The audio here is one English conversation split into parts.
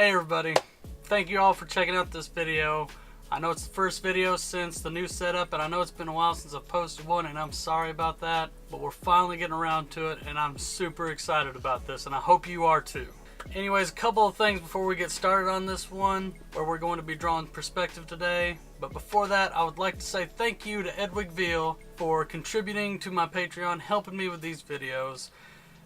Hey everybody, thank you all for checking out this video. I know it's the first video since the new setup, and I know it's been a while since I've posted one, and I'm sorry about that, but we're finally getting around to it, and I'm super excited about this, and I hope you are too. Anyways, a couple of things before we get started on this one, where we're going to be drawing perspective today. But before that, I would like to say thank you to Edwig Veal for contributing to my Patreon, helping me with these videos.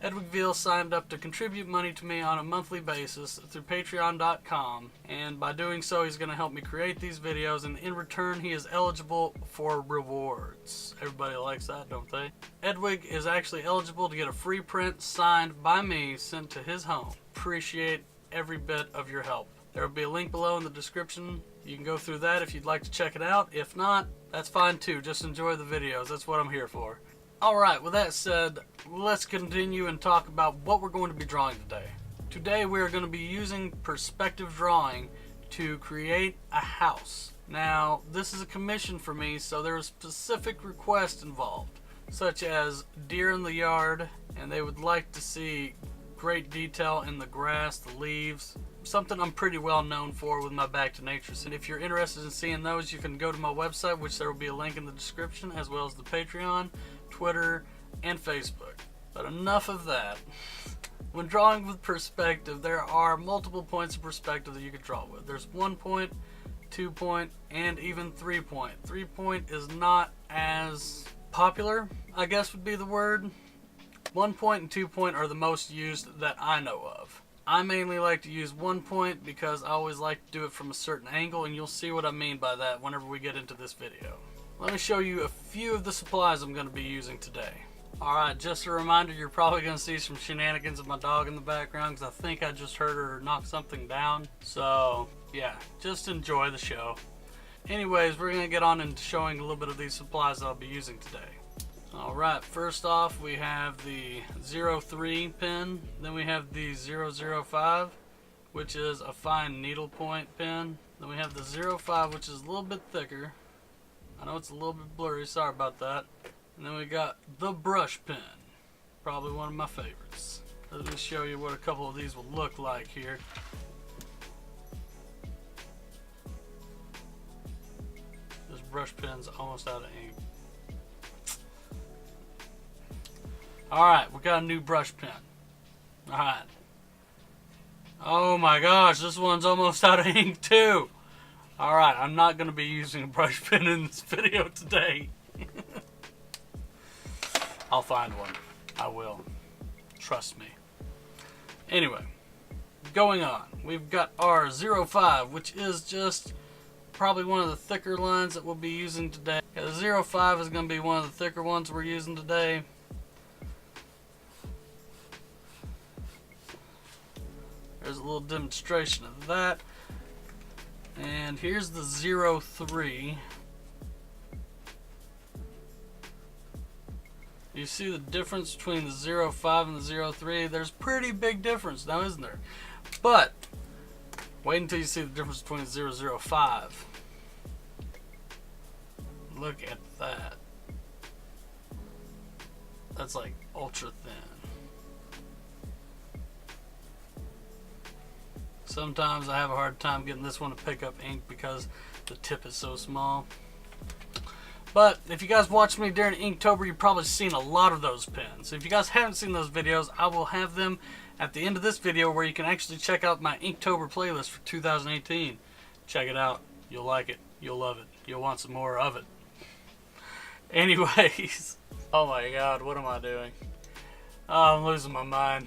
Edwig Veal signed up to contribute money to me on a monthly basis through patreon.com, and by doing so he's going to help me create these videos, and in return he is eligible for rewards. Everybody likes that, don't they? Edwig is actually eligible to get a free print signed by me sent to his home. Appreciate every bit of your help. There will be a link below in the description. You can go through that if you'd like to check it out. If not, that's fine too. Just enjoy the videos. That's what I'm here for. Alright, with that said, let's continue and talk about what we're going to be drawing today. Today we are going to be using perspective drawing to create a house. Now, this is a commission for me, so there are specific requests involved, such as deer in the yard, and they would like to see great detail in the grass, the leaves, something I'm pretty well known for with my Back to Nature. And if you're interested in seeing those, you can go to my website, which there will be a link in the description, as well as the Patreon, Twitter, and Facebook. But enough of that. When drawing with perspective, there are multiple points of perspective that you can draw with. There's 1 point, 2 point, and even 3 point. 3 point is not as popular, I guess would be the word. 1 point and 2 point are the most used that I know of. I mainly like to use 1 point because I always like to do it from a certain angle, and you'll see what I mean by that whenever we get into this video. Let me show you a few of the supplies I'm going to be using today. Alright, just a reminder, you're probably going to see some shenanigans of my dog in the background because I think I just heard her knock something down. So, yeah, just enjoy the show. Anyways, we're going to get on into showing a little bit of these supplies that I'll be using today. Alright, first off we have the 03 pen, then we have the 005, which is a fine needlepoint pen. Then we have the 05, which is a little bit thicker. I know it's a little bit blurry, sorry about that. And then we got the brush pen, probably one of my favorites. Let me show you what a couple of these will look like here. This brush pen's almost out of ink. Alright, we got a new brush pen. Alright. Oh my gosh, this one's almost out of ink too. Alright, I'm not going to be using a brush pen in this video today. I'll find one. I will. Trust me. Anyway, going on. We've got our 05, which is just probably one of the thicker lines that we'll be using today. Yeah, the 05 is going to be one of the thicker ones we're using today. There's a little demonstration of that. And here's the 03. You see the difference between the 05 and the 03? There's a pretty big difference now, isn't there? But wait until you see the difference between the 005. Look at that. That's like ultra thin. Sometimes I have a hard time getting this one to pick up ink because the tip is so small. But if you guys watched me during Inktober, you've probably seen a lot of those pens. If you guys haven't seen those videos, I will have them at the end of this video where you can actually check out my Inktober playlist for 2018. Check it out. You'll like it. You'll love it. You'll want some more of it. Anyways. Oh my god, what am I doing? Oh, I'm losing my mind.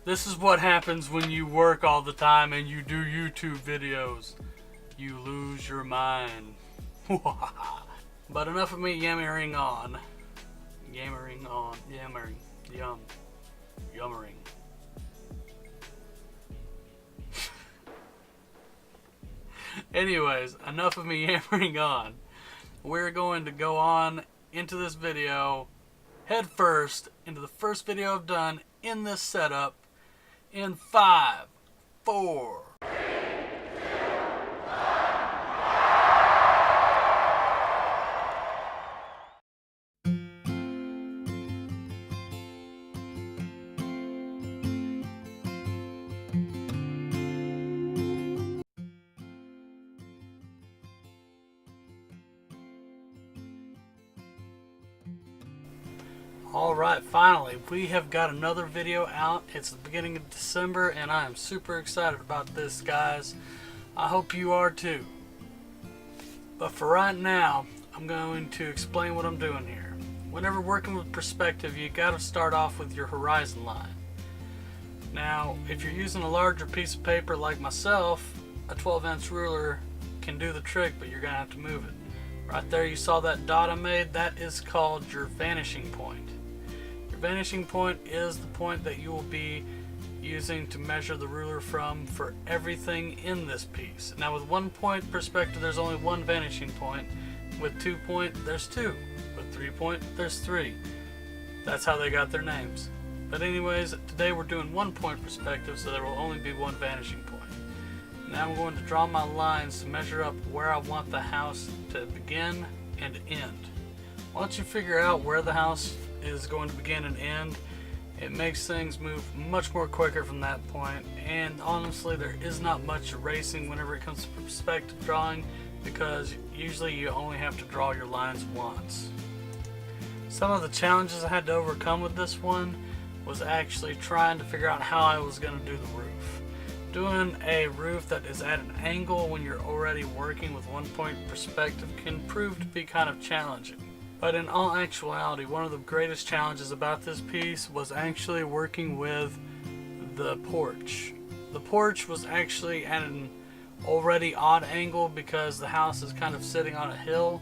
This is what happens when you work all the time and you do YouTube videos. You lose your mind. But enough of me yammering on. Yammering. Yummering. Anyways, enough of me yammering on. We're going to go on into this video head first into the first video I've done in this setup in 5, 4, Alright, finally, we have got another video out. It's the beginning of December and I am super excited about this, guys. I hope you are too. But for right now, I'm going to explain what I'm doing here. Whenever working with perspective, you gotta start off with your horizon line. Now, if you're using a larger piece of paper like myself, a 12-inch ruler can do the trick, but you're gonna have to move it. Right there, you saw that dot I made? That is called your vanishing point. Your vanishing point is the point that you will be using to measure the ruler from for everything in this piece. Now with 1 point perspective, there's only one vanishing point. With 2 point, there's 2. With 3 point, there's 3. That's how they got their names. But anyways, today we're doing 1 point perspective, so there will only be one vanishing point. Now I'm going to draw my lines to measure up where I want the house to begin and end. Once you figure out where the house is going to begin and end, it makes things move much more quicker from that point. And honestly, there is not much erasing whenever it comes to perspective drawing, because usually you only have to draw your lines once. Some of the challenges I had to overcome with this one was actually trying to figure out how I was going to do the roof. Doing a roof that is at an angle when you're already working with 1 point perspective can prove to be kind of challenging. But in all actuality, one of the greatest challenges about this piece was actually working with the porch. The porch was actually at an already odd angle because the house is kind of sitting on a hill,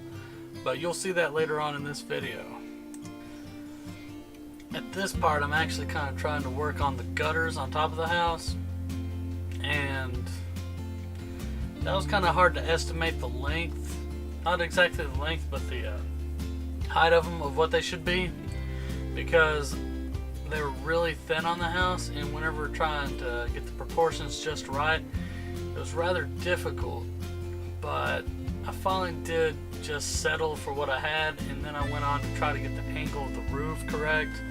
but you'll see that later on in this video. At this part, I'm actually kind of trying to work on the gutters on top of the house, and that was kind of hard to estimate the length, not exactly the length, but the height of them, of what they should be, because they were really thin on the house, and whenever trying to get the proportions just right, it was rather difficult. But I finally did just settle for what I had, and then I went on to try to get the angle of the roof correct.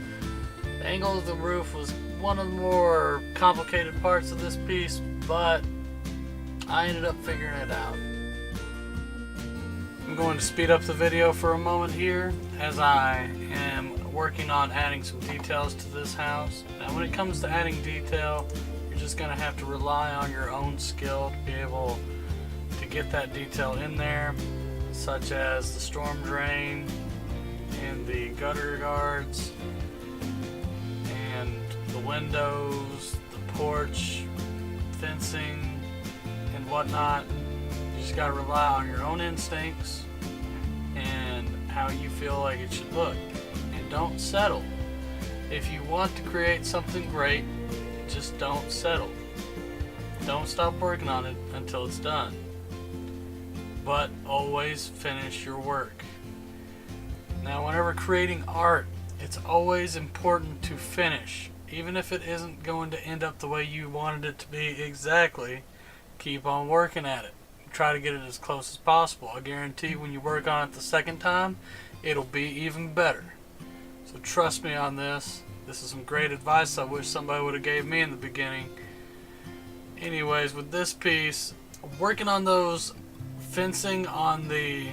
The angle of the roof was one of the more complicated parts of this piece, but I ended up figuring it out. I'm going to speed up the video for a moment here as I am working on adding some details to this house. Now when it comes to adding detail, you're just going to have to rely on your own skill to be able to get that detail in there, such as the storm drain and the gutter guards and the windows, the porch, fencing, and whatnot. You just gotta rely on your own instincts and how you feel like it should look. And don't settle. If you want to create something great, just don't settle. Don't stop working on it until it's done. But always finish your work. Now, whenever creating art, it's always important to finish. Even if it isn't going to end up the way you wanted it to be exactly, keep on working at it. Try to get it as close as possible. I guarantee when you work on it the second time, it'll be even better. So trust me on this. This is some great advice I wish somebody would have gave me in the beginning. Anyways, with this piece, working on those fencing on the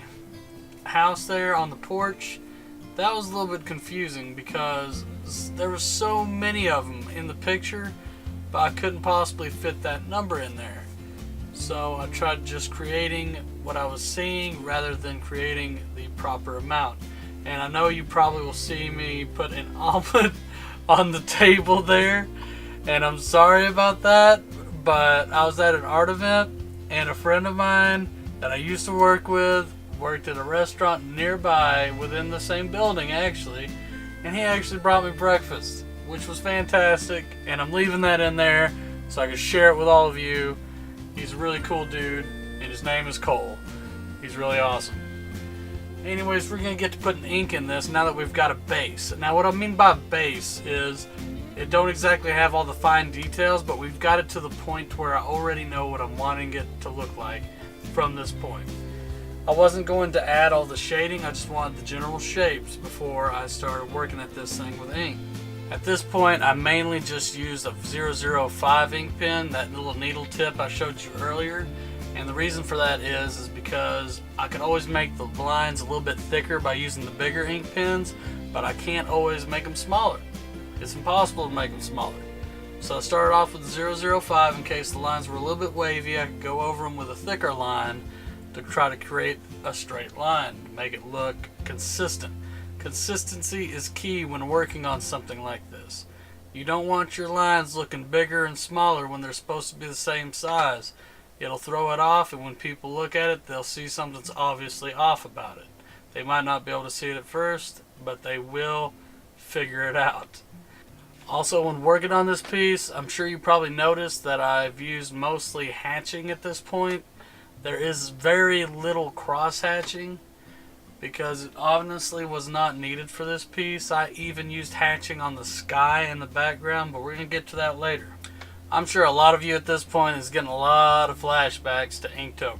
house there on the porch, that was a little bit confusing because there were so many of them in the picture, but I couldn't possibly fit that number in there. So I tried just creating what I was seeing rather than creating the proper amount. And I know you probably will see me put an omelet on the table there, and I'm sorry about that, but I was at an art event and a friend of mine that I used to work with worked at a restaurant nearby within the same building actually, and he actually brought me breakfast, which was fantastic, and I'm leaving that in there so I can share it with all of you. He's a really cool dude, and his name is Cole. He's really awesome. Anyways, we're going to get to putting ink in this now that we've got a base. Now what I mean by base is it don't exactly have all the fine details, but we've got it to the point where I already know what I'm wanting it to look like from this point. I wasn't going to add all the shading, I just wanted the general shapes before I started working at this thing with ink. At this point, I mainly just used a 005 ink pen, that little needle tip I showed you earlier. And the reason for that is because I could always make the lines a little bit thicker by using the bigger ink pens, but I can't always make them smaller. It's impossible to make them smaller. So I started off with 005 in case the lines were a little bit wavy. I could go over them with a thicker line to try to create a straight line, to make it look consistent. Consistency is key when working on something like this. You don't want your lines looking bigger and smaller when they're supposed to be the same size. It'll throw it off, and when people look at it, they'll see something's obviously off about it. They might not be able to see it at first, but they will figure it out. Also, when working on this piece, I'm sure you probably noticed that I've used mostly hatching at this point. There is very little cross hatching because it honestly was not needed for this piece. I even used hatching on the sky in the background, but we're going to get to that later. I'm sure a lot of you at this point is getting a lot of flashbacks to Inktober.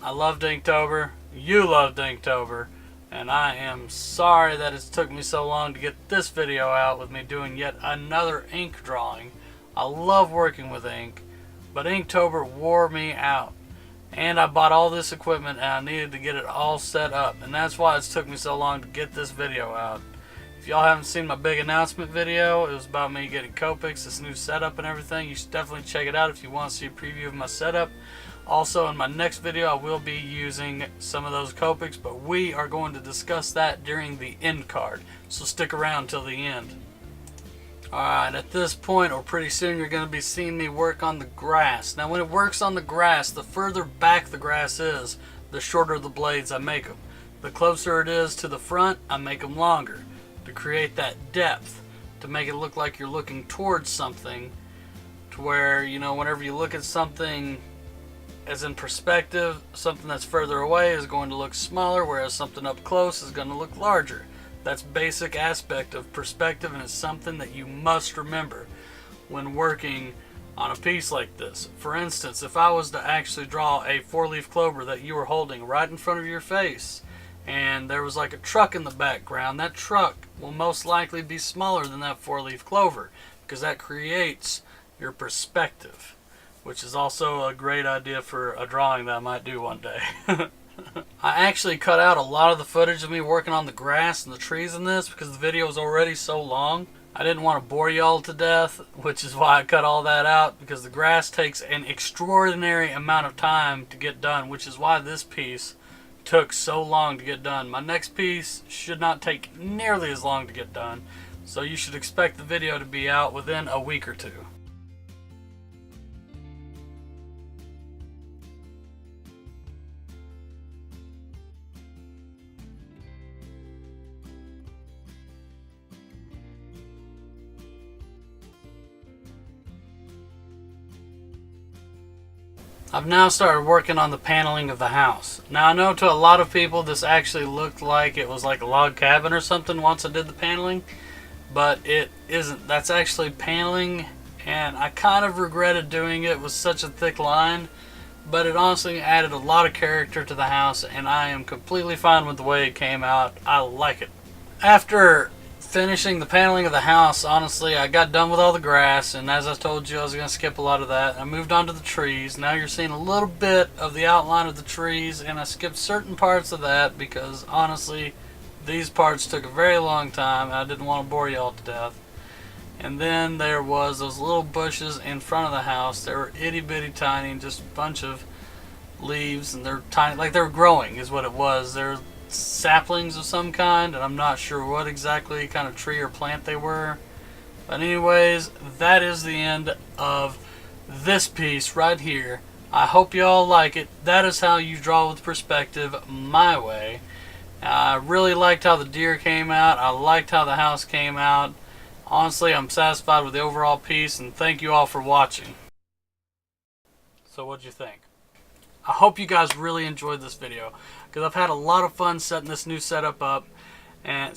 I loved Inktober, you loved Inktober, and I am sorry that it's took me so long to get this video out with me doing yet another ink drawing. I love working with ink, but Inktober wore me out. And I bought all this equipment and I needed to get it all set up, and that's why it's took me so long to get this video out. If y'all haven't seen my big announcement video, it was about me getting Copics, this new setup and everything. You should definitely check it out if you want to see a preview of my setup. Also, in my next video, I will be using some of those Copics, but we are going to discuss that during the end card. So stick around till the end. Alright, at this point, or pretty soon, you're going to be seeing me work on the grass. Now, when it works on the grass, the further back the grass is, the shorter the blades I make them. The closer it is to the front, I make them longer to create that depth, to make it look like you're looking towards something, to where, you know, whenever you look at something as in perspective, something that's further away is going to look smaller, whereas something up close is going to look larger. That's basic aspect of perspective, and it's something that you must remember when working on a piece like this. For instance, if I was to actually draw a 4-leaf clover that you were holding right in front of your face, and there was like a truck in the background, that truck will most likely be smaller than that 4-leaf clover, because that creates your perspective, which is also a great idea for a drawing that I might do one day. I actually cut out a lot of the footage of me working on the grass and the trees in this because the video was already so long. I didn't want to bore y'all to death, which is why I cut all that out, because the grass takes an extraordinary amount of time to get done, which is why this piece took so long to get done. My next piece should not take nearly as long to get done, so you should expect the video to be out within a week or two. I've now started working on the paneling of the house. Now, I know to a lot of people this actually looked like it was like a log cabin or something once I did the paneling, but it isn't. That's actually paneling, and I kind of regretted doing it with such a thick line, but it honestly added a lot of character to the house, and I am completely fine with the way it came out. I like it. After finishing the paneling of the house, honestly, I got done with all the grass, and as I told you, I was going to skip a lot of that. I moved on to the trees. Now you're seeing a little bit of the outline of the trees, and I skipped certain parts of that because honestly, these parts took a very long time, and I didn't want to bore y'all to death. And then there was those little bushes in front of the house. They were itty bitty tiny, just a bunch of leaves, and they're tiny, like they were growing is what it was. They're saplings of some kind, and I'm not sure what exactly kind of tree or plant they were. But anyways, that is the end of this piece right here. I hope you all like it. That is how you draw with perspective, my way. I really liked how the deer came out. I liked how the house came out. Honestly, I'm satisfied with the overall piece, and thank you all for watching. So what'd you think? I hope you guys really enjoyed this video, because I've had a lot of fun setting this new setup up, and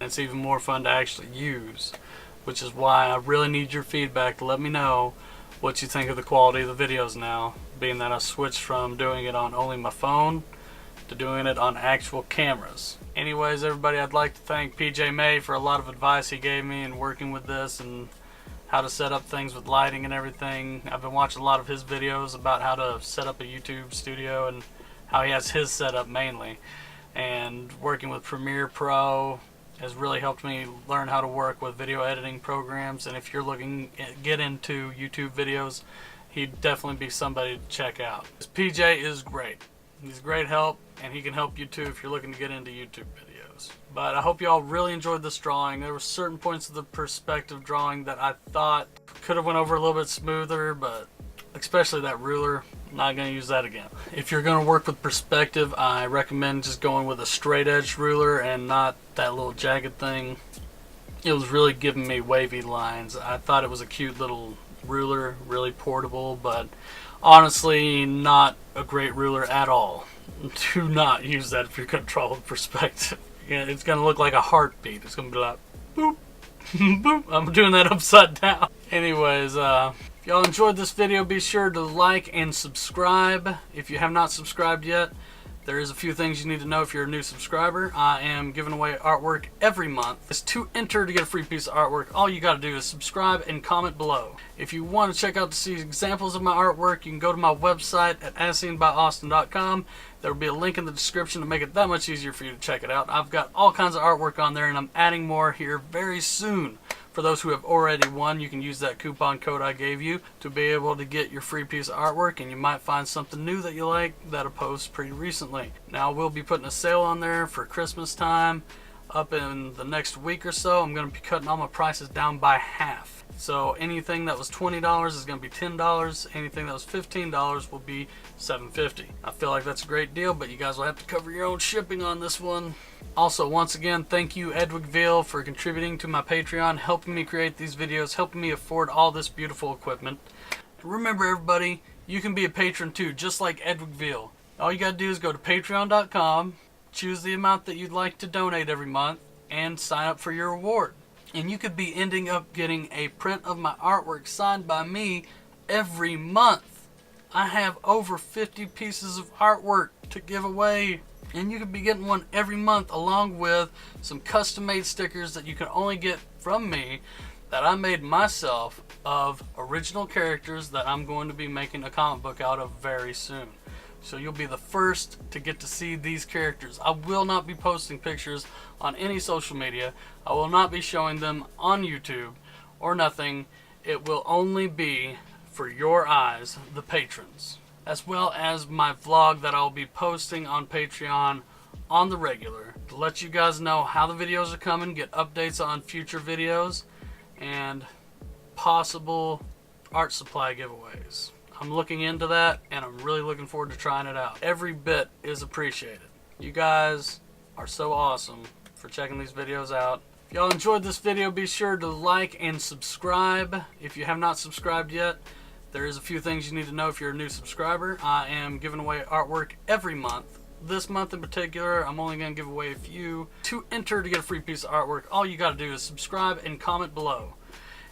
it's even more fun to actually use, which is why I really need your feedback to let me know what you think of the quality of the videos now, being that I switched from doing it on only my phone to doing it on actual cameras. Anyways, everybody, I'd like to thank PJ May for a lot of advice he gave me in working with this and how to set up things with lighting and everything. I've been watching a lot of his videos about how to set up a YouTube studio and how he has his setup mainly. and working with Premiere Pro has really helped me learn how to work with video editing programs. And if you're looking to get into YouTube videos, he'd definitely be somebody to check out. PJ is great. He's great help, and he can help you too if you're looking to get into YouTube videos. But I hope you all really enjoyed this drawing. There were certain points of the perspective drawing that I thought could have went over a little bit smoother, but especially that ruler, I'm not going to use that again. If you're going to work with perspective, I recommend just going with a straight edge ruler and not that little jagged thing. It was really giving me wavy lines. I thought it was a cute little ruler, really portable, but honestly not a great ruler at all. Do not use that if you're going to draw with perspective. It's going to look like a heartbeat. It's going to be like boop, boop. I'm doing that upside down. Anyways, if y'all enjoyed this video, be sure to like and subscribe. If you have not subscribed yet, there is a few things you need to know if you're a new subscriber. I am giving away artwork every month. To enter to get a free piece of artwork, all you got to do is subscribe and comment below. If you want to check out to see examples of my artwork, you can go to my website at asseneByAustin.com. There will be a link in the description to make it that much easier for you to check it out. I've got all kinds of artwork on there, and I'm adding more here very soon. For those who have already won, you can use that coupon code I gave you to be able to get your free piece of artwork, and you might find something new that you like that I posted pretty recently. Now, we'll be putting a sale on there for Christmas time up in the next week or so. I'm going to be cutting all my prices down by half. So anything that was $20 is going to be $10. Anything that was $15 will be $7.50. I feel like that's a great deal, but you guys will have to cover your own shipping on this one. Also, once again, thank you, Edwigville, for contributing to my Patreon, helping me create these videos, helping me afford all this beautiful equipment. And remember, everybody, you can be a patron too, just like Edwigville. All you got to do is go to patreon.com, choose the amount that you'd like to donate every month, and sign up for your reward. And you could be ending up getting a print of my artwork signed by me every month. I have over 50 pieces of artwork to give away. And you could be getting one every month, along with some custom-made stickers that you can only get from me that I made myself of original characters that I'm going to be making a comic book out of very soon. So you'll be the first to get to see these characters. I will not be posting pictures on any social media. I will not be showing them on YouTube or nothing. It will only be for your eyes, the patrons, as well as my vlog that I'll be posting on Patreon on the regular to let you guys know how the videos are coming, get updates on future videos, and possible art supply giveaways. I'm looking into that, and I'm really looking forward to trying it out. Every bit is appreciated. You guys are so awesome for checking these videos out. If y'all enjoyed this video, be sure to like and subscribe. If you have not subscribed yet, there is a few things you need to know if you're a new subscriber. I am giving away artwork every month. This month in particular, I'm only going to give away a few. To enter to get a free piece of artwork, all you got to do is subscribe and comment below.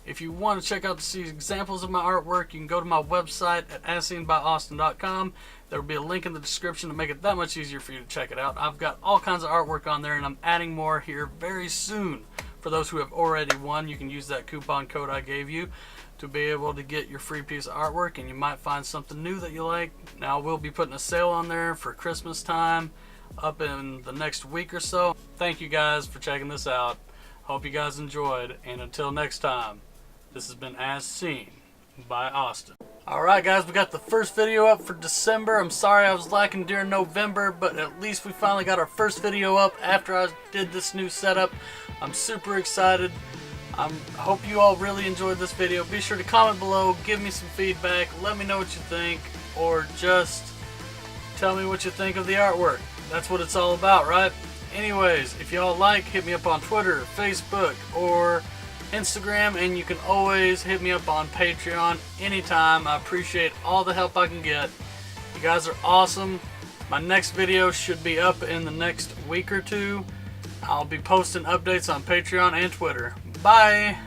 If you want to check out to see examples of my artwork, you can go to my website at asseneByAustin.com. There will be a link in the description to make it that much easier for you to check it out. I've got all kinds of artwork on there, and I'm adding more here very soon. For those who have already won, you can use that coupon code I gave you to be able to get your free piece of artwork, and you might find something new that you like. Now, we'll be putting a sale on there for Christmas time up in the next week or so. Thank you guys for checking this out. Hope you guys enjoyed, and until next time, this has been As Seen by Austin. Alright guys, we got the first video up for December. I'm sorry I was lacking during November, but at least we finally got our first video up after I did this new setup. I'm super excited. I hope you all really enjoyed this video. Be sure to comment below, give me some feedback, let me know what you think, or just tell me what you think of the artwork. That's what it's all about, right? Anyways, if y'all like, hit me up on Twitter, Facebook, or Instagram, and you can always hit me up on Patreon anytime. I appreciate all the help I can get. You guys are awesome. My next video should be up in the next week or two. I'll be posting updates on Patreon and Twitter. Bye!